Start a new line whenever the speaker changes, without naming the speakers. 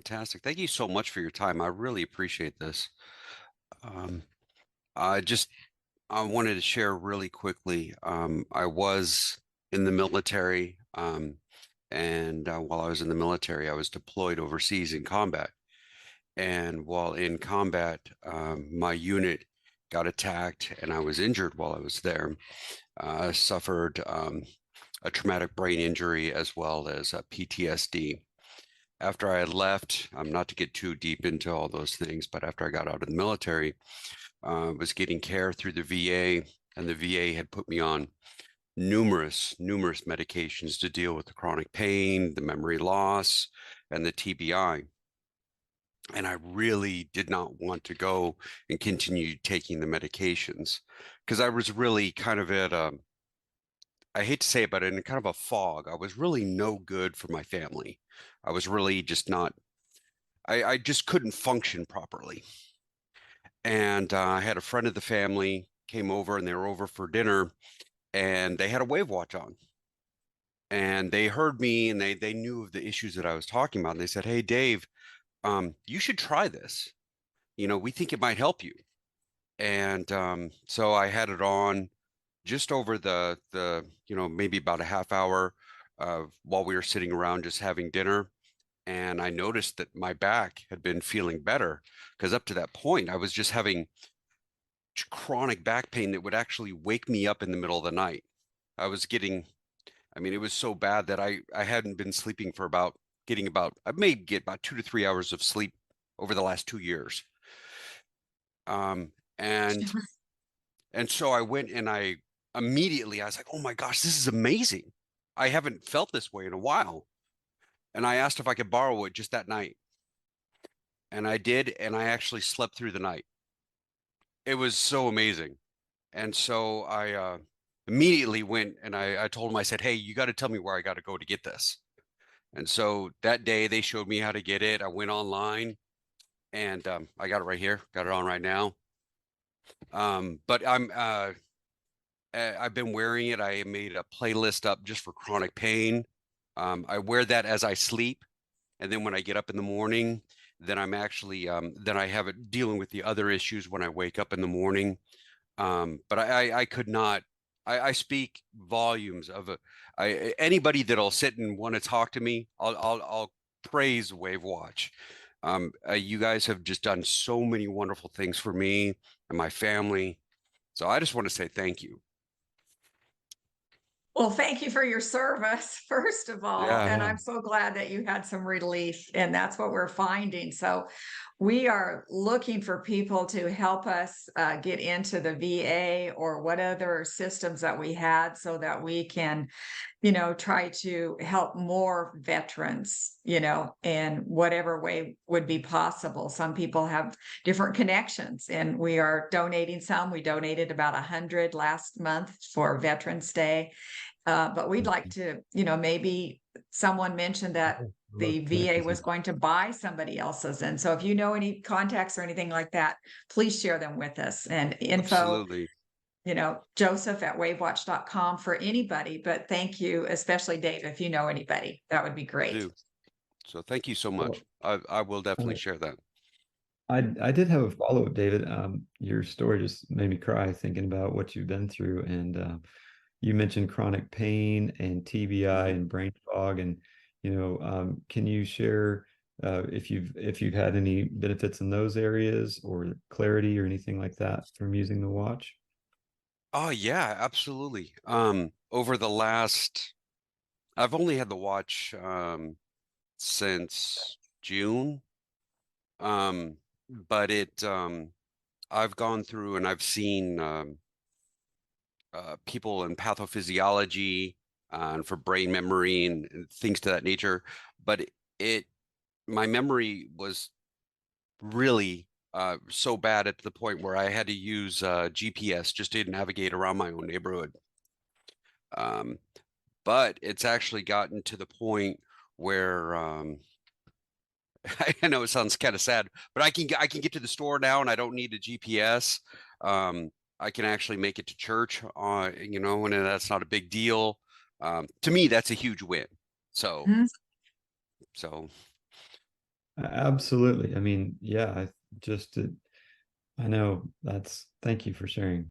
fantastic. Thank you so much for your time. I really appreciate this. Um, I just I wanted to share really quickly. I was in the military, and while I was in the military, I was deployed overseas in combat. And while in combat, my unit got attacked, and I was injured while I was there. I suffered a traumatic brain injury as well as a PTSD. After I had left, not to get too deep into all those things, but after I got out of the military, was getting care through the VA, and the VA had put me on numerous medications to deal with the chronic pain, the memory loss, and the TBI. And I really did not want to go and continue taking the medications because I was really kind of at I hate to say it, but in kind of a fog. I was really no good for my family. I was really just not, I just couldn't function properly. And I had a friend of the family came over, and they were over for dinner, and they had a WAVwatch on. And they heard me, and they knew of the issues that I was talking about. And they said, "Hey, Dave, you should try this. We think it might help you." And so I had it on just over the maybe about a half hour while we were sitting around just having dinner. And I noticed that my back had been feeling better because up to that point, I was just having chronic back pain that would actually wake me up in the middle of the night. I was getting, I mean, it was so bad that I hadn't been sleeping for I may get about 2 to 3 hours of sleep over the last 2 years. Um, and and so I went, and I was like, oh my gosh, this is amazing. I haven't felt this way in a while. And I asked if I could borrow it just that night. And I did, and I actually slept through the night. It was so amazing. And so I immediately went, and I told him, I said, hey, you got to tell me where I got to go to get this. And so that day they showed me how to get it. I went online, and I got it right here, got it on right now. But I've been wearing it. I made a playlist up just for chronic pain. I wear that as I sleep. And then when I get up in the morning, then I'm actually, then I have it dealing with the other issues when I wake up in the morning. But I could not, I speak volumes of it. Anybody that'll sit and want to talk to me, I'll praise WAVwatch. You guys have just done so many wonderful things for me and my family. So I just want to say thank you.
Well, thank you for your service, first of all. And
Yeah.
I'm so glad that you had some relief, and that's what we're finding. So, we are looking for people to help us get into the VA or what other systems that we had so that we can, try to help more veterans, in whatever way would be possible. Some people have different connections, and we are donating some. We donated about 100 last month for Veterans Day. But we'd like to, maybe someone mentioned that the VA was going to buy somebody else's. And so if you know any contacts or anything like that, please share them with us. And info,
Absolutely.
Joseph at wavwatch.com for anybody. But thank you, especially Dave, if you know anybody, that would be
Will
great.
do. So thank you so much.
Well,
I will definitely
uh,
share that.
I did have a follow-up, David. Your story just made me cry thinking about what you've been through, and you mentioned chronic pain and TBI
Mhm.
and brain fog, and can you share if you've had any benefits in those areas or clarity or anything like that from using the watch?
Oh yeah, absolutely. Over the last, I've only had the watch since June. But I've gone through and I've seen people in pathophysiology and for brain memory and things to that nature. But it my memory was really so bad at the point where I had to use GPS just to navigate around my own neighborhood. Um, but it's actually gotten to the point where I know it sounds kind of sad, but I can get to the store now and I don't need a GPS. I can actually make it to church, and that's not a big deal. To me, that's a huge win. So,
Mhm.
so
Absolutely. I mean, yeah, I just, I know thank you for sharing.